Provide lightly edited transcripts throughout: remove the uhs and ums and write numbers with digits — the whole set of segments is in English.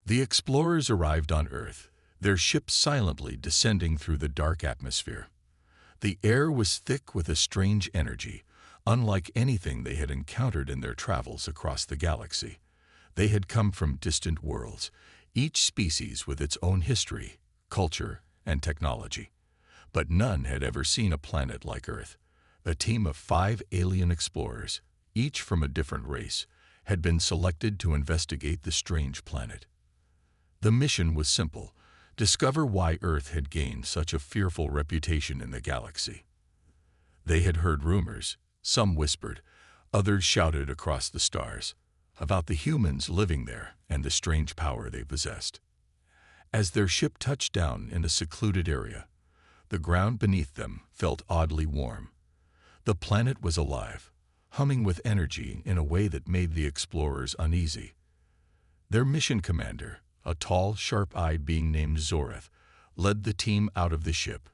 The explorers arrived on Earth, their ship silently descending through the dark atmosphere. The air was thick with a strange energy, unlike anything they had encountered in their travels across the galaxy. They had come from distant worlds, each species with its own history, culture, and technology. But none had ever seen a planet like Earth. A team of 5 alien explorers, each from a different race, had been selected to investigate the strange planet. The mission was simple: discover why Earth had gained such a fearful reputation in the galaxy. They had heard rumors, some whispered, others shouted across the stars, about the humans living there and the strange power they possessed. As their ship touched down in a secluded area, the ground beneath them felt oddly warm. The planet was alive, humming with energy in a way that made the explorers uneasy. Their mission commander, a tall, sharp-eyed being named Zoreth, led the team out of the ship.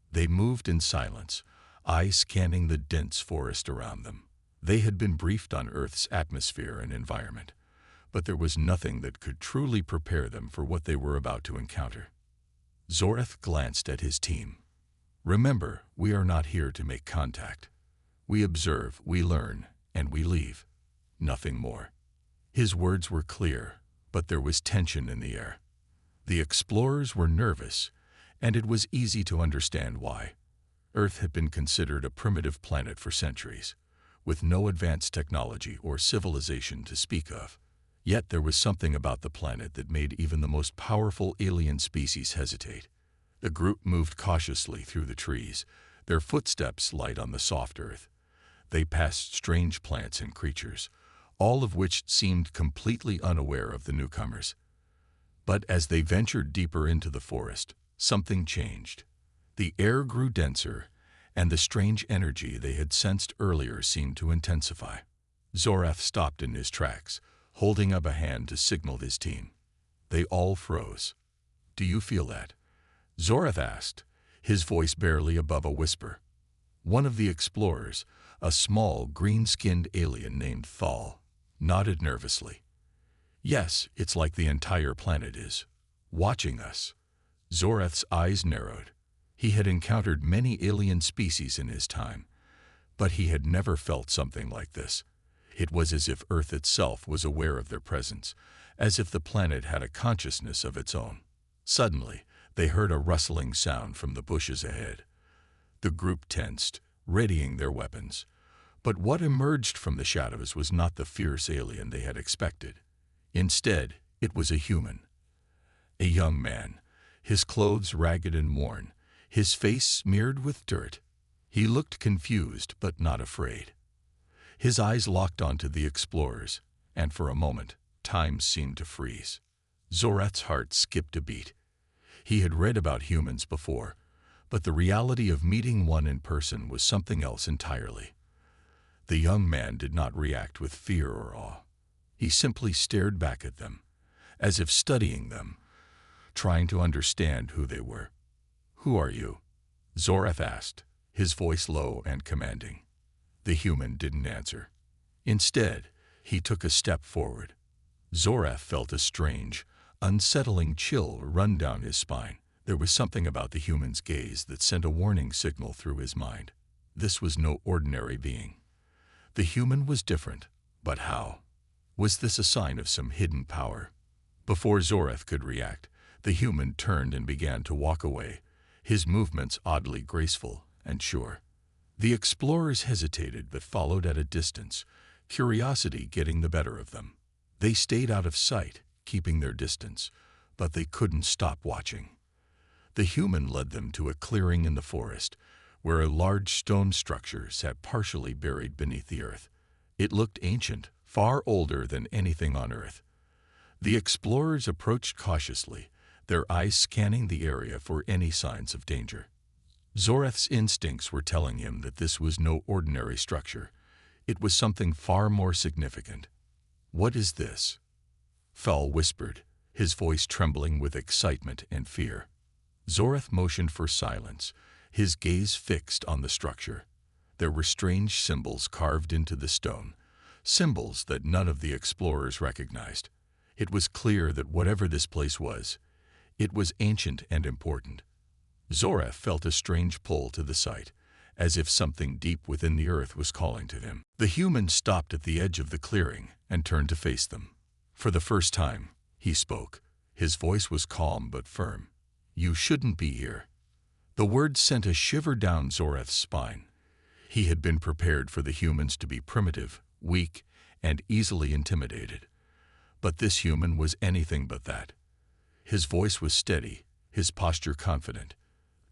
They moved in silence, eyes scanning the dense forest around them. They had been briefed on Earth's atmosphere and environment, but there was nothing that could truly prepare them for what they were about to encounter. Zoreth glanced at his team. "Remember, we are not here to make contact. We observe, we learn, and we leave. Nothing more." His words were clear, but there was tension in the air. The explorers were nervous, and it was easy to understand why. Earth had been considered a primitive planet for centuries, with no advanced technology or civilization to speak of. Yet there was something about the planet that made even the most powerful alien species hesitate. The group moved cautiously through the trees, their footsteps light on the soft earth. They passed strange plants and creatures, all of which seemed completely unaware of the newcomers. But as they ventured deeper into the forest, something changed. The air grew denser, and the strange energy they had sensed earlier seemed to intensify. Zoreth stopped in his tracks, holding up a hand to signal his team. They all froze. "Do you feel that?" Zoreth asked, his voice barely above a whisper. One of the explorers, a small, green-skinned alien named Thal, nodded nervously. "Yes, it's like the entire planet is watching us." Zoreth's eyes narrowed. He had encountered many alien species in his time, but he had never felt something like this. It was as if Earth itself was aware of their presence, as if the planet had a consciousness of its own. Suddenly, they heard a rustling sound from the bushes ahead. The group tensed, readying their weapons. But what emerged from the shadows was not the fierce alien they had expected. Instead, it was a human. A young man, his clothes ragged and worn, his face smeared with dirt. He looked confused but not afraid. His eyes locked onto the explorers, and for a moment, time seemed to freeze. Zoreth's heart skipped a beat. He had read about humans before, but the reality of meeting one in person was something else entirely. The young man did not react with fear or awe. He simply stared back at them, as if studying them, trying to understand who they were. "Who are you?" Zoreth asked, his voice low and commanding. The human didn't answer. Instead, he took a step forward. Zoreth felt a strange, unsettling chill run down his spine. There was something about the human's gaze that sent a warning signal through his mind. This was no ordinary being. The human was different, but how? Was this a sign of some hidden power? Before Zoreth could react, the human turned and began to walk away, his movements oddly graceful and sure. The explorers hesitated but followed at a distance, curiosity getting the better of them. They stayed out of sight, keeping their distance, but they couldn't stop watching. The human led them to a clearing in the forest, where a large stone structure sat partially buried beneath the earth. It looked ancient, far older than anything on Earth. The explorers approached cautiously, their eyes scanning the area for any signs of danger. Zoreth's instincts were telling him that this was no ordinary structure. It was something far more significant. "What is this?" Thal whispered, his voice trembling with excitement and fear. Zoreth motioned for silence, his gaze fixed on the structure. There were strange symbols carved into the stone, symbols that none of the explorers recognized. It was clear that whatever this place was, it was ancient and important. Zoreth felt a strange pull to the site, as if something deep within the earth was calling to him. The human stopped at the edge of the clearing and turned to face them. For the first time, he spoke. His voice was calm but firm. "You shouldn't be here." The words sent a shiver down Zoreth's spine. He had been prepared for the humans to be primitive, weak, and easily intimidated. But this human was anything but that. His voice was steady, his posture confident.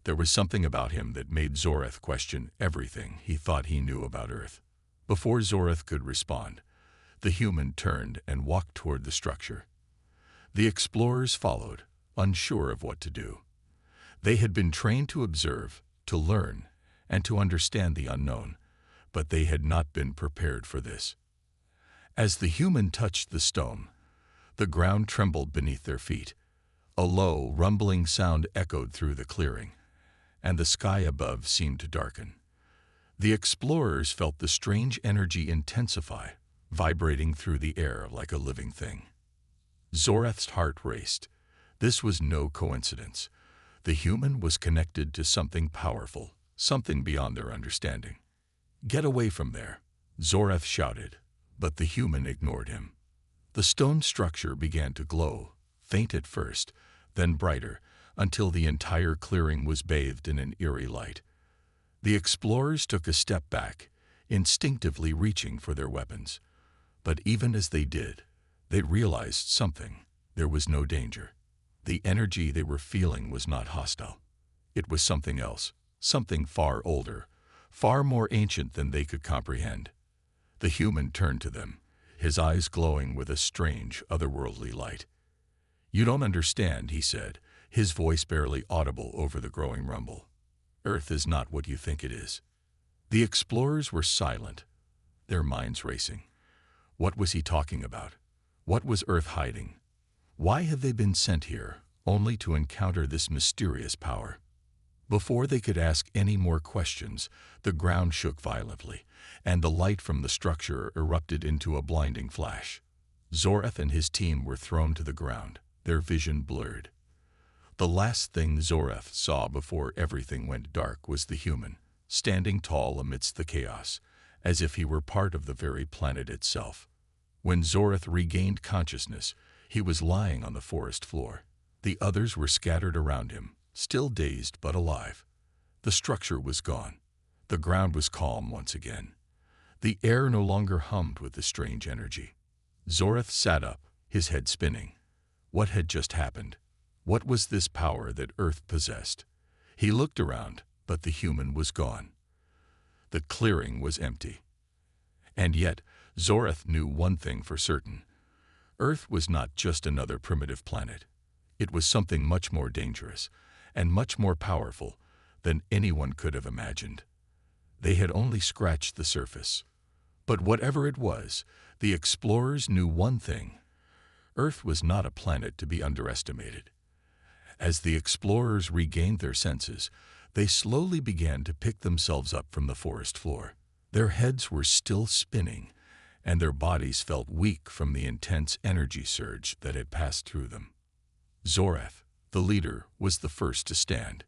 There was something about him that made Zoreth question everything he thought he knew about Earth. Before Zoreth could respond, the human turned and walked toward the structure. The explorers followed, unsure of what to do. They had been trained to observe, to learn, and to understand the unknown, but they had not been prepared for this. As the human touched the stone, the ground trembled beneath their feet. A low, rumbling sound echoed through the clearing, and the sky above seemed to darken. The explorers felt the strange energy intensify, vibrating through the air like a living thing. Zoreth's heart raced. This was no coincidence. The human was connected to something powerful, something beyond their understanding. "Get away from there," Zoreth shouted, but the human ignored him. The stone structure began to glow, faint at first, then brighter, until the entire clearing was bathed in an eerie light. The explorers took a step back, instinctively reaching for their weapons. But even as they did, they realized something. There was no danger. The energy they were feeling was not hostile. It was something else, something far older, far more ancient than they could comprehend. The human turned to them, his eyes glowing with a strange, otherworldly light. "You don't understand," he said, his voice barely audible over the growing rumble. "Earth is not what you think it is." The explorers were silent, their minds racing. What was he talking about? What was Earth hiding? Why had they been sent here, only to encounter this mysterious power? Before they could ask any more questions, the ground shook violently, and the light from the structure erupted into a blinding flash. Zoreth and his team were thrown to the ground, their vision blurred. The last thing Zoreth saw before everything went dark was the human, standing tall amidst the chaos, as if he were part of the very planet itself. When Zoreth regained consciousness, he was lying on the forest floor. The others were scattered around him, still dazed but alive. The structure was gone. The ground was calm once again. The air no longer hummed with the strange energy. Zoreth sat up, his head spinning. What had just happened? What was this power that Earth possessed? He looked around, but the human was gone. The clearing was empty. And yet, Zoreth knew one thing for certain. Earth was not just another primitive planet. It was something much more dangerous and much more powerful than anyone could have imagined. They had only scratched the surface. But whatever it was, the explorers knew one thing. Earth was not a planet to be underestimated. As the explorers regained their senses, they slowly began to pick themselves up from the forest floor. Their heads were still spinning, and their bodies felt weak from the intense energy surge that had passed through them. Zoreth, the leader, was the first to stand.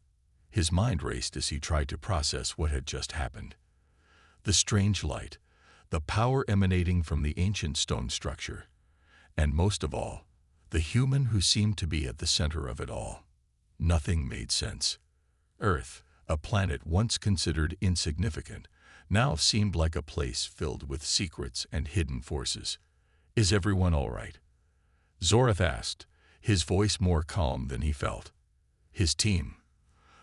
His mind raced as he tried to process what had just happened. The strange light, the power emanating from the ancient stone structure, and most of all, the human who seemed to be at the center of it all. Nothing made sense. Earth, a planet once considered insignificant, now seemed like a place filled with secrets and hidden forces. "Is everyone all right?" Zoreth asked, his voice more calm than he felt. His team,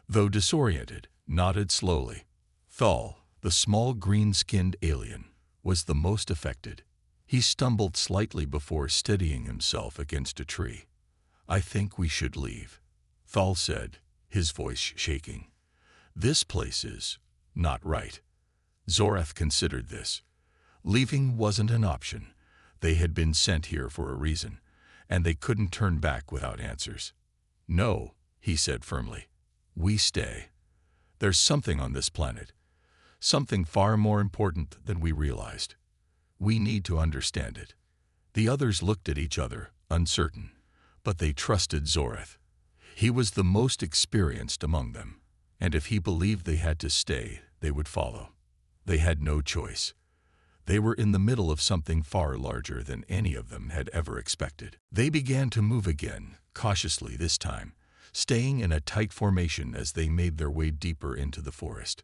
though disoriented, nodded slowly. Thal, the small green-skinned alien, was the most affected. He stumbled slightly before steadying himself against a tree. "I think we should leave," Thal said, his voice shaking. "This place is not right." Zoreth considered this. Leaving wasn't an option. They had been sent here for a reason, and they couldn't turn back without answers. "No," he said firmly. "We stay. There's something on this planet, something far more important than we realized. We need to understand it." The others looked at each other, uncertain, but they trusted Zorath. He was the most experienced among them, and if he believed they had to stay, they would follow. They had no choice. They were in the middle of something far larger than any of them had ever expected. They began to move again, cautiously this time, staying in a tight formation as they made their way deeper into the forest.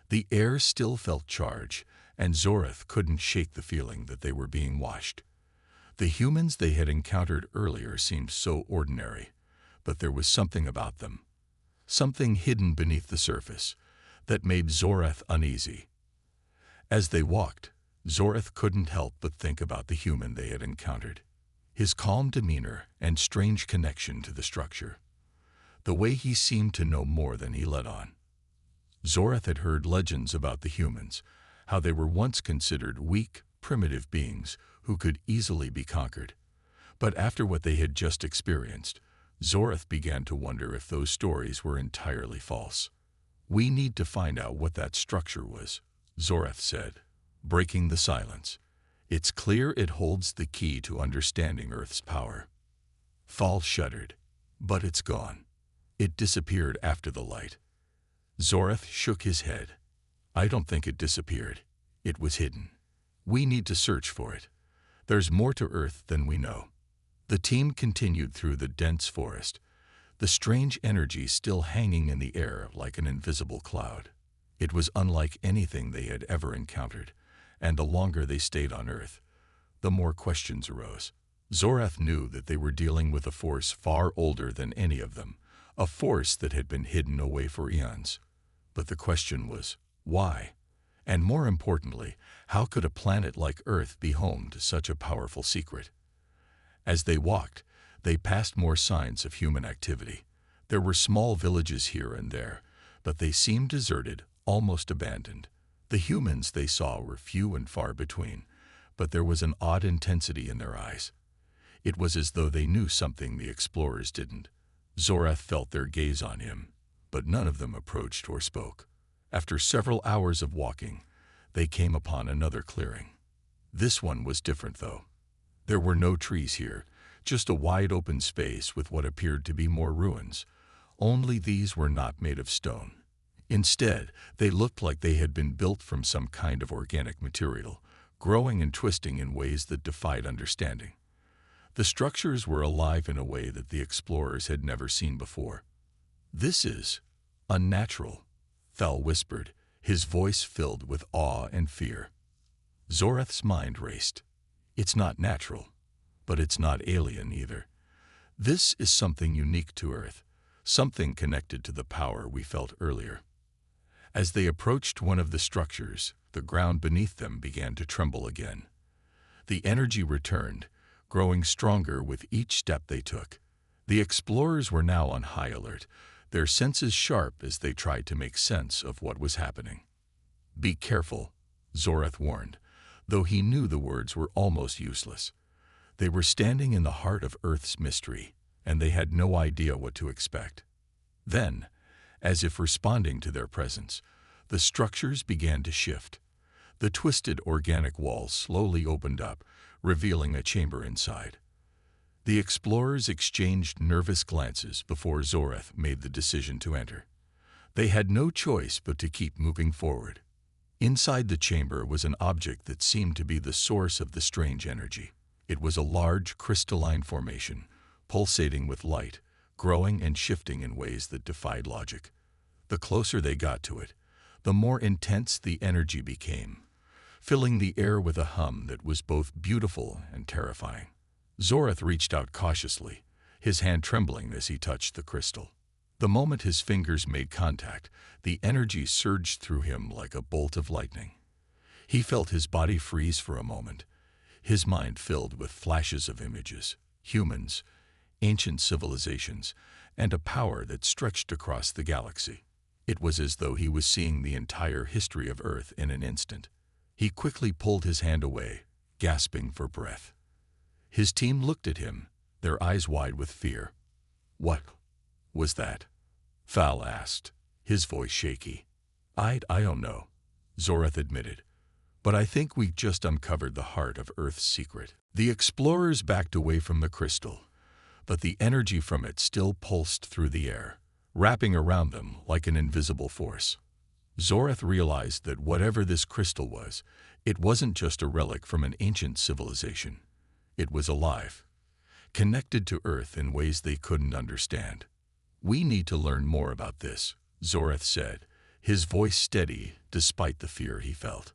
The air still felt charged, and Zorath couldn't shake the feeling that they were being watched. The humans they had encountered earlier seemed so ordinary, but there was something about them, something hidden beneath the surface, that made Zorath uneasy. As they walked, Zorath couldn't help but think about the human they had encountered, his calm demeanor and strange connection to the structure, the way he seemed to know more than he let on. Zorath had heard legends about the humans, how they were once considered weak, primitive beings who could easily be conquered. But after what they had just experienced, Zorath began to wonder if those stories were entirely false. "We need to find out what that structure was," Zorath said, breaking the silence. "It's clear it holds the key to understanding Earth's power." Thal shuddered. "But it's gone. It disappeared after the light." Zorath shook his head. "I don't think it disappeared. It was hidden. We need to search for it. There's more to Earth than we know." The team continued through the dense forest, the strange energy still hanging in the air like an invisible cloud. It was unlike anything they had ever encountered, and the longer they stayed on Earth, the more questions arose. Zorath knew that they were dealing with a force far older than any of them, a force that had been hidden away for eons. But the question was, why? And more importantly, how could a planet like Earth be home to such a powerful secret? As they walked, they passed more signs of human activity. There were small villages here and there, but they seemed deserted, almost abandoned. The humans they saw were few and far between, but there was an odd intensity in their eyes. It was as though they knew something the explorers didn't. Zorath felt their gaze on him, but none of them approached or spoke. After several hours of walking, they came upon another clearing. This one was different, though. There were no trees here, just a wide open space with what appeared to be more ruins. Only these were not made of stone. Instead, they looked like they had been built from some kind of organic material, growing and twisting in ways that defied understanding. The structures were alive in a way that the explorers had never seen before. "This is unnatural," Thal whispered, his voice filled with awe and fear. Zorath's mind raced. "It's not natural, but it's not alien either. This is something unique to Earth, something connected to the power we felt earlier." As they approached one of the structures, the ground beneath them began to tremble again. The energy returned, growing stronger with each step they took. The explorers were now on high alert, their senses sharp as they tried to make sense of what was happening. "Be careful," Zorath warned, though he knew the words were almost useless. They were standing in the heart of Earth's mystery, and they had no idea what to expect. Then, as if responding to their presence, the structures began to shift. The twisted organic walls slowly opened up, revealing a chamber inside. The explorers exchanged nervous glances before Zorath made the decision to enter. They had no choice but to keep moving forward. Inside the chamber was an object that seemed to be the source of the strange energy. It was a large crystalline formation, pulsating with light, growing and shifting in ways that defied logic. The closer they got to it, the more intense the energy became, filling the air with a hum that was both beautiful and terrifying. Zorath reached out cautiously, his hand trembling as he touched the crystal. The moment his fingers made contact, the energy surged through him like a bolt of lightning. He felt his body freeze for a moment, his mind filled with flashes of images, humans, ancient civilizations, and a power that stretched across the galaxy. It was as though he was seeing the entire history of Earth in an instant. He quickly pulled his hand away, gasping for breath. His team looked at him, their eyes wide with fear. "What was that?" Thal asked, his voice shaky. I don't know," Zorath admitted, "but I think we just uncovered the heart of Earth's secret." The explorers backed away from the crystal, but the energy from it still pulsed through the air, wrapping around them like an invisible force. Zorath realized that whatever this crystal was, it wasn't just a relic from an ancient civilization. It was alive, connected to Earth in ways they couldn't understand. "We need to learn more about this," Zorath said, his voice steady despite the fear he felt.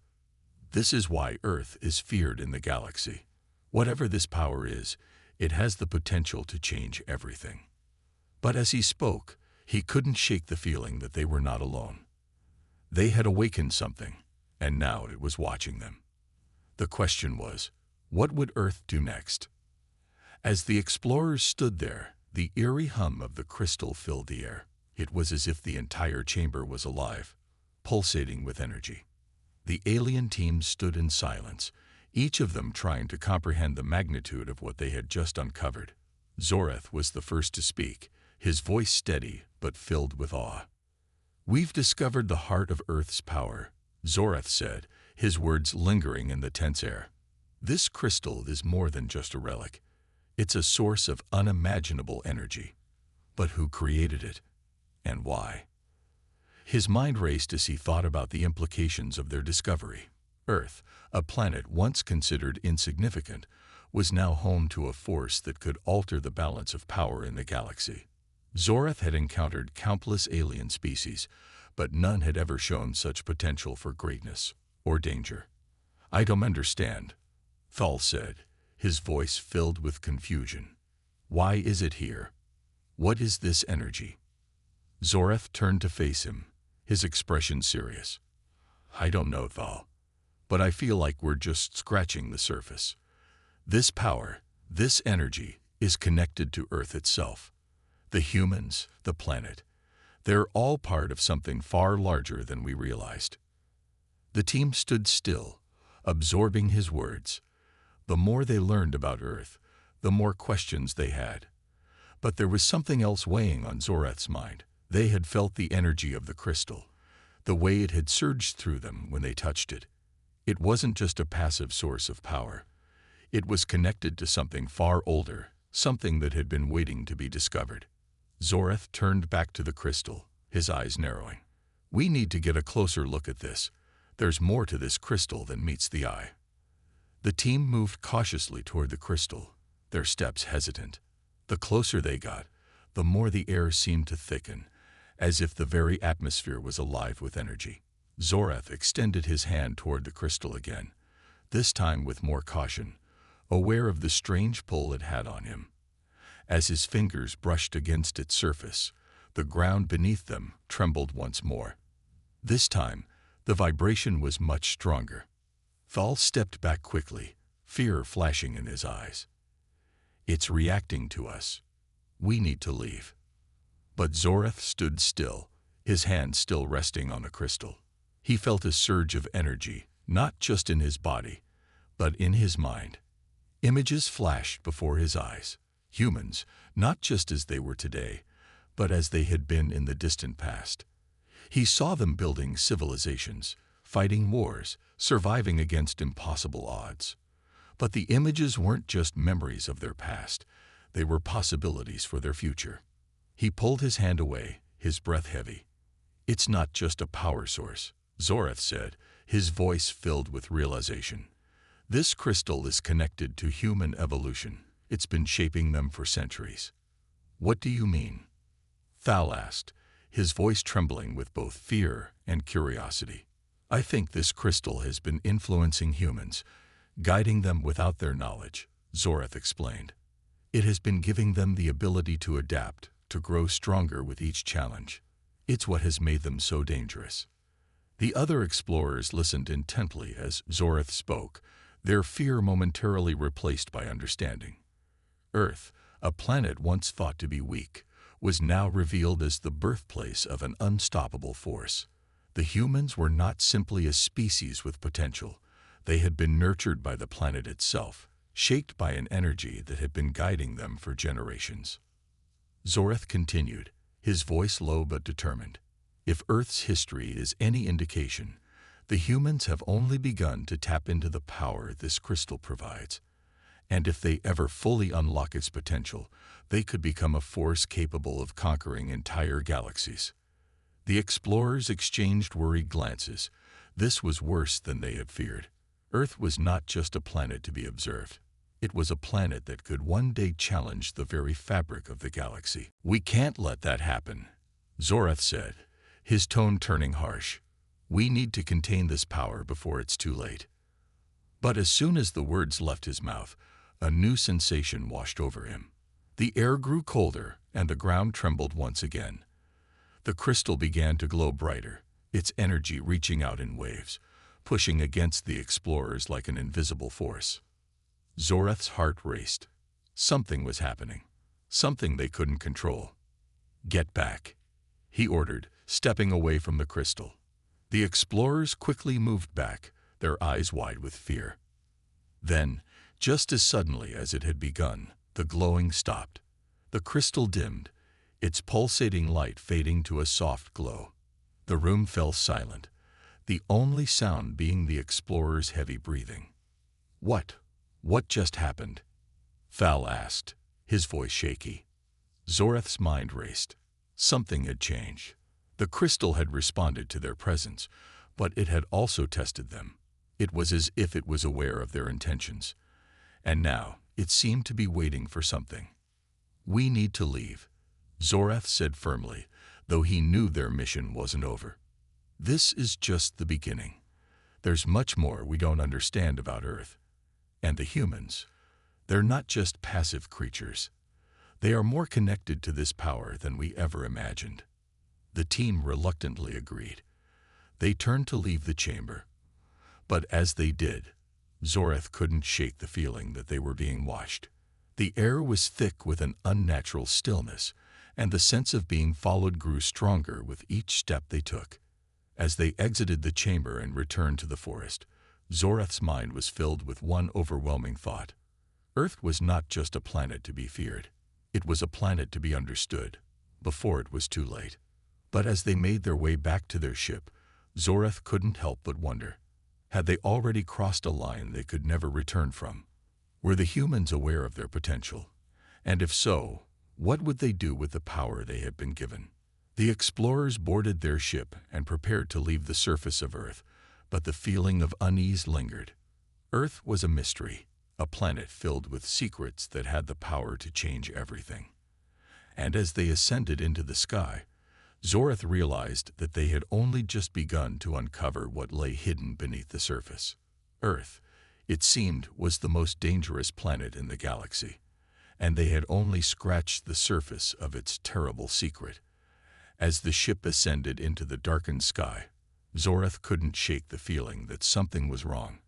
"This is why Earth is feared in the galaxy. Whatever this power is, it has the potential to change everything." But as he spoke, he couldn't shake the feeling that they were not alone. They had awakened something, and now it was watching them. The question was, what would Earth do next? As the explorers stood there, the eerie hum of the crystal filled the air. It was as if the entire chamber was alive, pulsating with energy. The alien team stood in silence, each of them trying to comprehend the magnitude of what they had just uncovered. Zorath was the first to speak, his voice steady but filled with awe. "We've discovered the heart of Earth's power," Zorath said, his words lingering in the tense air. "This crystal is more than just a relic. It's a source of unimaginable energy. But who created it? And why?" His mind raced as he thought about the implications of their discovery. Earth, a planet once considered insignificant, was now home to a force that could alter the balance of power in the galaxy. Zorath had encountered countless alien species, but none had ever shown such potential for greatness or danger. "I don't understand," Thal said, his voice filled with confusion. "Why is it here? What is this energy?" Zorath turned to face him, his expression serious. "I don't know, Thal, but I feel like we're just scratching the surface. This power, this energy, is connected to Earth itself. The humans, the planet, they're all part of something far larger than we realized." The team stood still, absorbing his words. The more they learned about Earth, the more questions they had. But there was something else weighing on Zorath's mind. They had felt the energy of the crystal, the way it had surged through them when they touched it. It wasn't just a passive source of power. It was connected to something far older, something that had been waiting to be discovered. Zorath turned back to the crystal, his eyes narrowing. "We need to get a closer look at this. There's more to this crystal than meets the eye." The team moved cautiously toward the crystal, their steps hesitant. The closer they got, the more the air seemed to thicken, as if the very atmosphere was alive with energy. Zorath extended his hand toward the crystal again, this time with more caution, aware of the strange pull it had on him. As his fingers brushed against its surface, the ground beneath them trembled once more. This time, the vibration was much stronger. Thal stepped back quickly, fear flashing in his eyes. "It's reacting to us. We need to leave." But Zorath stood still, his hand still resting on the crystal. He felt a surge of energy, not just in his body, but in his mind. Images flashed before his eyes. Humans, not just as they were today, but as they had been in the distant past. He saw them building civilizations, fighting wars, surviving against impossible odds. But the images weren't just memories of their past, they were possibilities for their future. He pulled his hand away, his breath heavy. "It's not just a power source," Zorath said, his voice filled with realization. "This crystal is connected to human evolution. It's been shaping them for centuries." "What do you mean?" Thal asked, his voice trembling with both fear and curiosity. "I think this crystal has been influencing humans, guiding them without their knowledge," Zorath explained. "It has been giving them the ability to adapt, to grow stronger with each challenge. It's what has made them so dangerous." The other explorers listened intently as Zorath spoke, their fear momentarily replaced by understanding. Earth, a planet once thought to be weak, was now revealed as the birthplace of an unstoppable force. The humans were not simply a species with potential. They had been nurtured by the planet itself, shaped by an energy that had been guiding them for generations. Zorath continued, his voice low but determined. "If Earth's history is any indication, the humans have only begun to tap into the power this crystal provides. And if they ever fully unlock its potential, they could become a force capable of conquering entire galaxies. The explorers exchanged worried glances. This was worse than they had feared. Earth was not just a planet to be observed. It was a planet that could one day challenge the very fabric of the galaxy. "We can't let that happen," Zorath said, his tone turning harsh. "We need to contain this power before it's too late." But as soon as the words left his mouth, a new sensation washed over him. The air grew colder, and the ground trembled once again. The crystal began to glow brighter, its energy reaching out in waves, pushing against the explorers like an invisible force. Zorath's heart raced. Something was happening, something they couldn't control. "Get back," he ordered, stepping away from the crystal. The explorers quickly moved back, their eyes wide with fear. Then, just as suddenly as it had begun, the glowing stopped. The crystal dimmed, its pulsating light fading to a soft glow. The room fell silent, the only sound being the explorer's heavy breathing. What just happened?" Thal asked, his voice shaky. Zorath's mind raced. Something had changed. The crystal had responded to their presence, but it had also tested them. It was as if it was aware of their intentions. And now, it seemed to be waiting for something. "We need to leave," Zorath said firmly, though he knew their mission wasn't over. "This is just the beginning. There's much more we don't understand about Earth. And the humans, they're not just passive creatures. They are more connected to this power than we ever imagined." The team reluctantly agreed. They turned to leave the chamber. But as they did, Zorath couldn't shake the feeling that they were being watched. The air was thick with an unnatural stillness, and the sense of being followed grew stronger with each step they took. As they exited the chamber and returned to the forest, Zorath's mind was filled with one overwhelming thought. Earth was not just a planet to be feared. It was a planet to be understood, before it was too late. But as they made their way back to their ship, Zorath couldn't help but wonder. Had they already crossed a line they could never return from? Were the humans aware of their potential? And if so, what would they do with the power they had been given? The explorers boarded their ship and prepared to leave the surface of Earth, but the feeling of unease lingered. Earth was a mystery, a planet filled with secrets that had the power to change everything. And as they ascended into the sky, Zorath realized that they had only just begun to uncover what lay hidden beneath the surface. Earth, it seemed, was the most dangerous planet in the galaxy, and they had only scratched the surface of its terrible secret. As the ship ascended into the darkened sky, Zorath couldn't shake the feeling that something was wrong.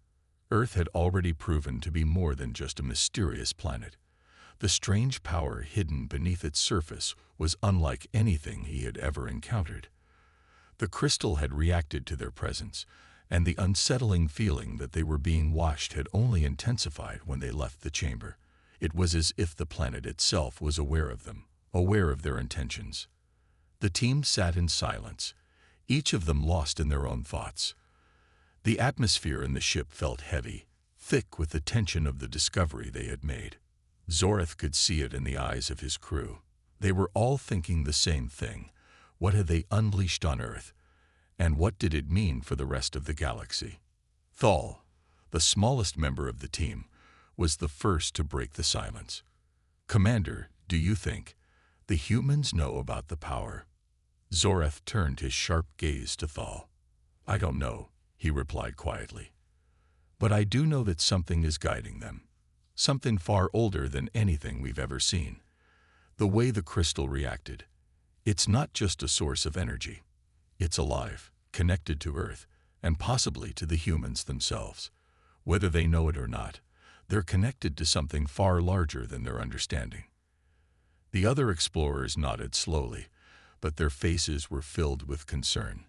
Earth had already proven to be more than just a mysterious planet. The strange power hidden beneath its surface was unlike anything he had ever encountered. The crystal had reacted to their presence, and the unsettling feeling that they were being watched had only intensified when they left the chamber. It was as if the planet itself was aware of them, aware of their intentions. The team sat in silence, each of them lost in their own thoughts. The atmosphere in the ship felt heavy, thick with the tension of the discovery they had made. Zorath could see it in the eyes of his crew. They were all thinking the same thing. What had they unleashed on Earth? And what did it mean for the rest of the galaxy? Thal, the smallest member of the team, was the first to break the silence. "Commander, do you think the humans know about the power?" Zorath turned his sharp gaze to Thal. "I don't know," he replied quietly. "But I do know that something is guiding them. Something far older than anything we've ever seen. The way the crystal reacted. It's not just a source of energy. It's alive, connected to Earth, and possibly to the humans themselves. Whether they know it or not, they're connected to something far larger than their understanding." The other explorers nodded slowly, but their faces were filled with concern.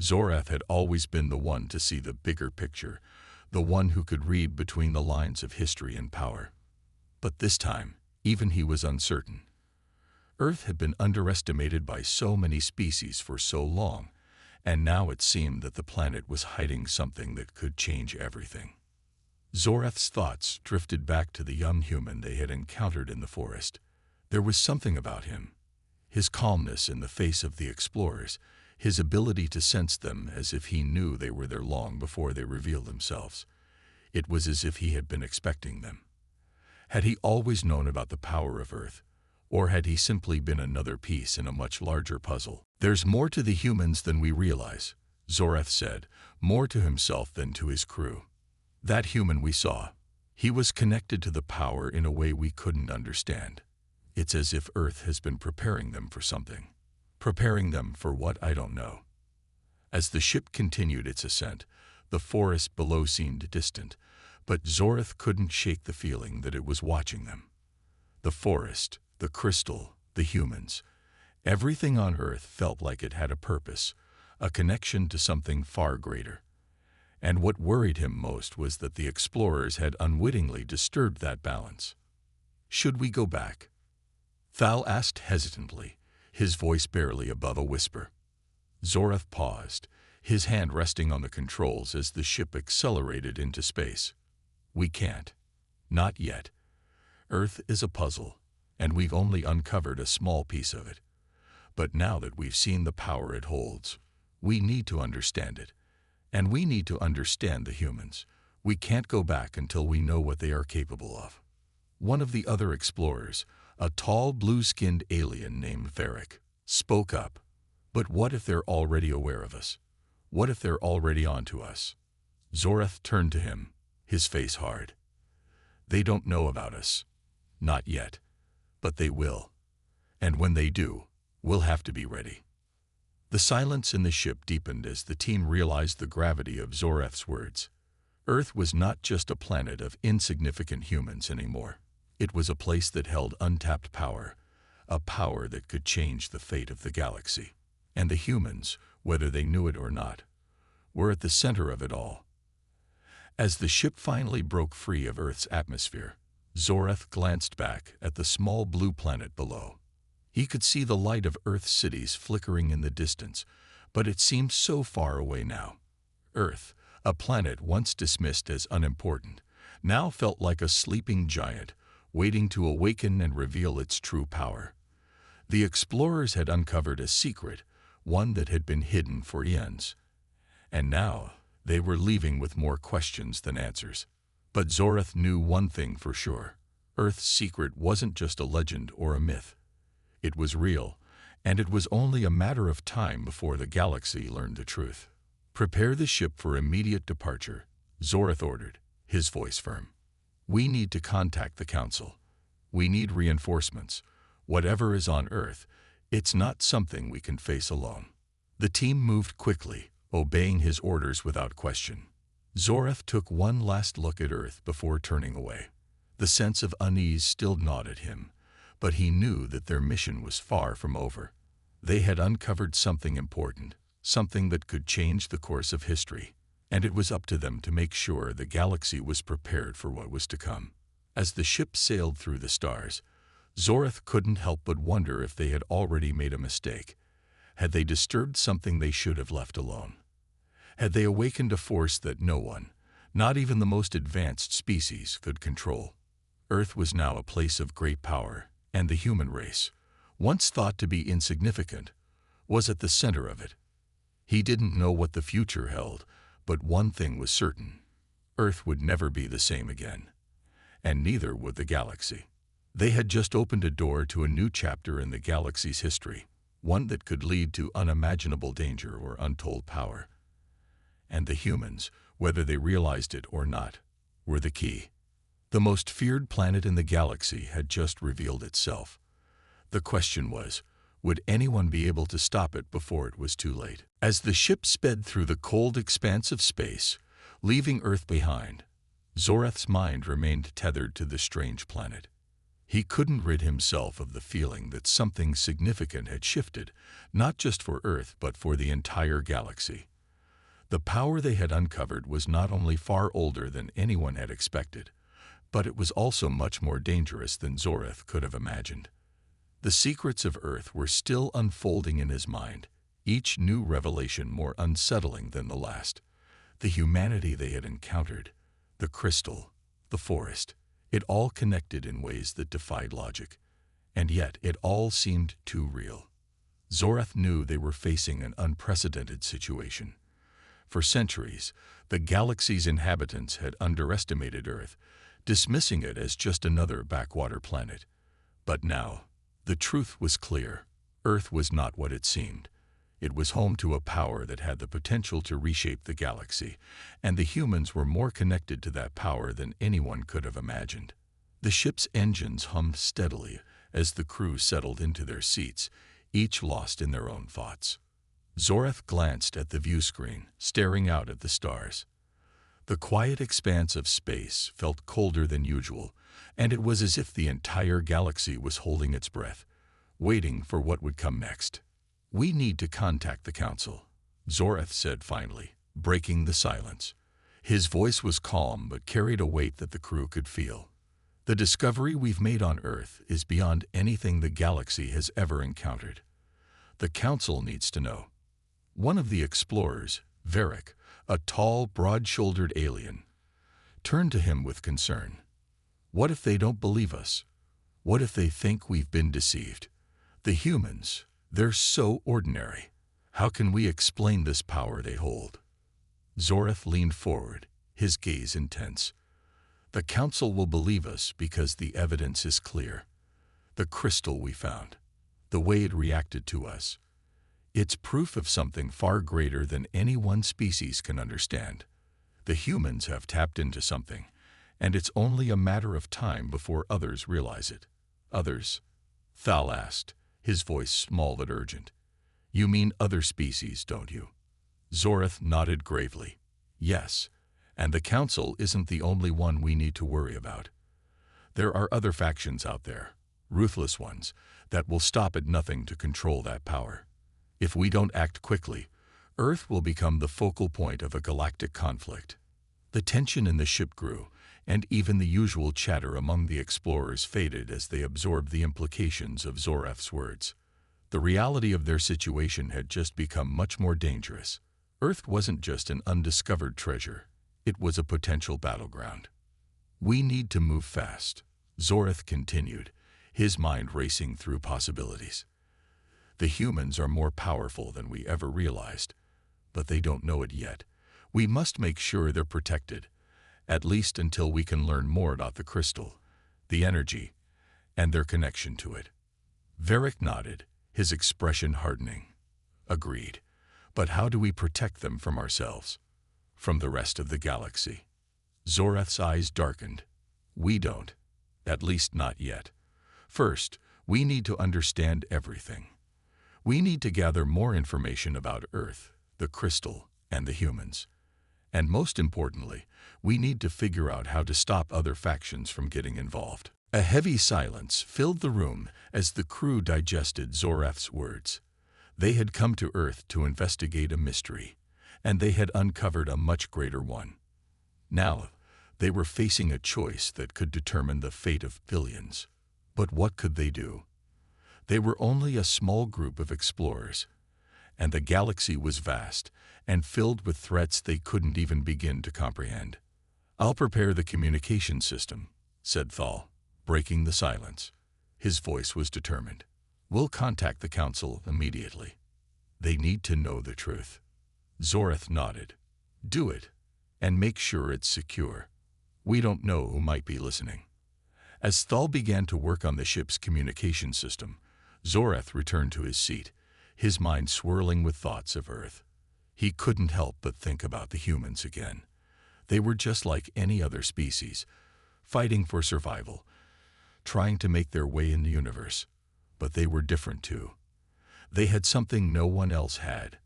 Zorath had always been the one to see the bigger picture, the one who could read between the lines of history and power. But this time, even he was uncertain. Earth had been underestimated by so many species for so long, and now it seemed that the planet was hiding something that could change everything. Zoreth's thoughts drifted back to the young human they had encountered in the forest. There was something about him. His calmness in the face of the explorers, his ability to sense them as if he knew they were there long before they revealed themselves. It was as if he had been expecting them. Had he always known about the power of Earth, or had he simply been another piece in a much larger puzzle? "There's more to the humans than we realize," Zoreth said, more to himself than to his crew. "That human we saw, he was connected to the power in a way we couldn't understand. It's as if Earth has been preparing them for something. Preparing them for what, I don't know." As the ship continued its ascent, the forest below seemed distant, but Zoreth couldn't shake the feeling that it was watching them. The forest, the crystal, the humans, everything on Earth felt like it had a purpose, a connection to something far greater. And what worried him most was that the explorers had unwittingly disturbed that balance. "Should we go back?" Thal asked hesitantly, his voice barely above a whisper. Zoreth paused, his hand resting on the controls as the ship accelerated into space. "We can't. Not yet. Earth is a puzzle, and we've only uncovered a small piece of it. But now that we've seen the power it holds, we need to understand it. And we need to understand the humans. We can't go back until we know what they are capable of." One of the other explorers, a tall, blue-skinned alien named Varric, spoke up. "But what if they're already aware of us? What if they're already onto us?" Zoreth turned to him, his face hard. "They don't know about us. Not yet. But they will. And when they do, we'll have to be ready." The silence in the ship deepened as the team realized the gravity of Zoreth's words. Earth was not just a planet of insignificant humans anymore. It was a place that held untapped power, a power that could change the fate of the galaxy. And the humans, whether they knew it or not, were at the center of it all. As the ship finally broke free of Earth's atmosphere, Zoreth glanced back at the small blue planet below. He could see the light of Earth's cities flickering in the distance, but it seemed so far away now. Earth, a planet once dismissed as unimportant, now felt like a sleeping giant, waiting to awaken and reveal its true power. The explorers had uncovered a secret, one that had been hidden for eons. And now they were leaving with more questions than answers. But Zoreth knew one thing for sure. Earth's secret wasn't just a legend or a myth. It was real, and it was only a matter of time before the galaxy learned the truth. "Prepare the ship for immediate departure," Zoreth ordered, his voice firm. "We need to contact the Council. We need reinforcements. Whatever is on Earth, it's not something we can face alone." The team moved quickly, obeying his orders without question. Zoreth took one last look at Earth before turning away. The sense of unease still gnawed at him, but he knew that their mission was far from over. They had uncovered something important, something that could change the course of history, and it was up to them to make sure the galaxy was prepared for what was to come. As the ship sailed through the stars, Zoreth couldn't help but wonder if they had already made a mistake. Had they disturbed something they should have left alone? Had they awakened a force that no one, not even the most advanced species, could control? Earth was now a place of great power, and the human race, once thought to be insignificant, was at the center of it. He didn't know what the future held, but one thing was certain: Earth would never be the same again. And neither would the galaxy. They had just opened a door to a new chapter in the galaxy's history, one that could lead to unimaginable danger or untold power. And the humans, whether they realized it or not, were the key. The most feared planet in the galaxy had just revealed itself. The question was, would anyone be able to stop it before it was too late? As the ship sped through the cold expanse of space, leaving Earth behind, Zoreth's mind remained tethered to the strange planet. He couldn't rid himself of the feeling that something significant had shifted, not just for Earth but for the entire galaxy. The power they had uncovered was not only far older than anyone had expected, but it was also much more dangerous than Zoreth could have imagined. The secrets of Earth were still unfolding in his mind, each new revelation more unsettling than the last. The humanity they had encountered, the crystal, the forest. It all connected in ways that defied logic. And yet it all seemed too real. Zorath knew they were facing an unprecedented situation. For centuries, the galaxy's inhabitants had underestimated Earth, dismissing it as just another backwater planet. But now, the truth was clear. Earth was not what it seemed. It was home to a power that had the potential to reshape the galaxy, and the humans were more connected to that power than anyone could have imagined. The ship's engines hummed steadily as the crew settled into their seats, each lost in their own thoughts. Zorath glanced at the view screen, staring out at the stars. The quiet expanse of space felt colder than usual, and it was as if the entire galaxy was holding its breath, waiting for what would come next. "We need to contact the Council," Zorath said finally, breaking the silence. His voice was calm but carried a weight that the crew could feel. "The discovery we've made on Earth is beyond anything the galaxy has ever encountered. The Council needs to know." One of the explorers, Varric, a tall, broad-shouldered alien, turned to him with concern. "What if they don't believe us? What if they think we've been deceived? The humans, they're so ordinary. How can we explain this power they hold?" Zorath leaned forward, his gaze intense. "The Council will believe us because the evidence is clear. The crystal we found, the way it reacted to us. It's proof of something far greater than any one species can understand. The humans have tapped into something, and it's only a matter of time before others realize it." "Others?" Thal asked, his voice small but urgent. "You mean other species, don't you?" Zorath nodded gravely. "Yes, and the Council isn't the only one we need to worry about. There are other factions out there, ruthless ones, that will stop at nothing to control that power. If we don't act quickly, Earth will become the focal point of a galactic conflict." The tension in the ship grew, and even the usual chatter among the explorers faded as they absorbed the implications of Zorath's words. The reality of their situation had just become much more dangerous. Earth wasn't just an undiscovered treasure, it was a potential battleground. "We need to move fast," Zorath continued, his mind racing through possibilities. "The humans are more powerful than we ever realized, but they don't know it yet. We must make sure they're protected, at least until we can learn more about the crystal, the energy, and their connection to it." Varric nodded, his expression hardening. "Agreed. But how do we protect them from ourselves? From the rest of the galaxy?" Zorath's eyes darkened. "We don't. At least not yet. First, we need to understand everything. We need to gather more information about Earth, the crystal, and the humans. And most importantly, we need to figure out how to stop other factions from getting involved." A heavy silence filled the room as the crew digested Zorath's words. They had come to Earth to investigate a mystery, and they had uncovered a much greater one. Now, they were facing a choice that could determine the fate of billions. But what could they do? They were only a small group of explorers, and the galaxy was vast and filled with threats they couldn't even begin to comprehend. "I'll prepare the communication system," said Thal, breaking the silence. His voice was determined. "We'll contact the Council immediately. They need to know the truth." Zorath nodded. "Do it, and make sure it's secure. We don't know who might be listening." As Thal began to work on the ship's communication system, Zorath returned to his seat, his mind swirling with thoughts of Earth. He couldn't help but think about the humans again. They were just like any other species, fighting for survival, trying to make their way in the universe. But they were different too. They had something no one else had,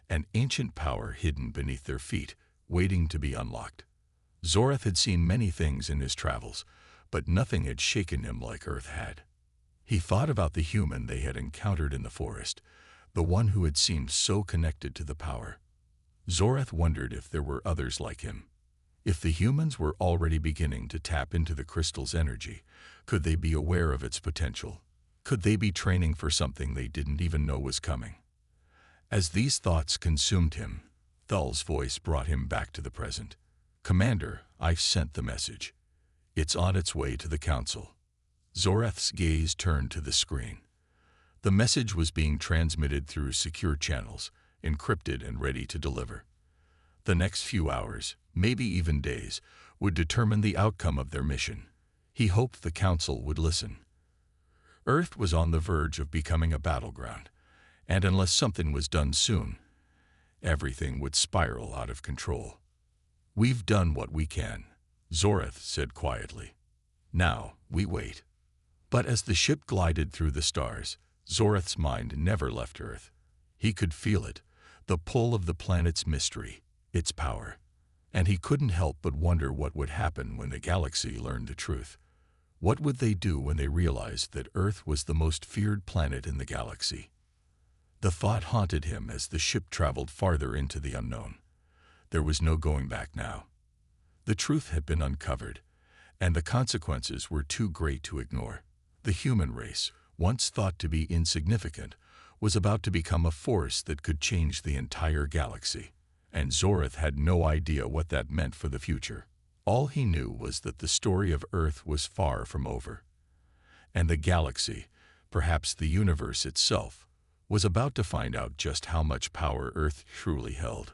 an ancient power hidden beneath their feet, waiting to be unlocked. Zorath had seen many things in his travels, but nothing had shaken him like Earth had. He thought about the human they had encountered in the forest, the one who had seemed so connected to the power. Zorath wondered if there were others like him. If the humans were already beginning to tap into the crystal's energy, could they be aware of its potential? Could they be training for something they didn't even know was coming? As these thoughts consumed him, Thal's voice brought him back to the present. "Commander, I've sent the message. It's on its way to the Council. Zorath's gaze turned to the screen. The message was being transmitted through secure channels, encrypted and ready to deliver. The next few hours, maybe even days, would determine the outcome of their mission. He hoped the Council would listen. Earth was on the verge of becoming a battleground, and unless something was done soon, everything would spiral out of control. We've done what we can, Zorath said quietly. Now, we wait. But as the ship glided through the stars, Zorath's mind never left Earth. He could feel it, the pull of the planet's mystery, its power. And he couldn't help but wonder what would happen when the galaxy learned the truth. What would they do when they realized that Earth was the most feared planet in the galaxy? The thought haunted him as the ship traveled farther into the unknown. There was no going back now. The truth had been uncovered, and the consequences were too great to ignore. The human race, once thought to be insignificant, was about to become a force that could change the entire galaxy. And Zorath had no idea what that meant for the future. All he knew was that the story of Earth was far from over. And the galaxy, perhaps the universe itself, was about to find out just how much power Earth truly held.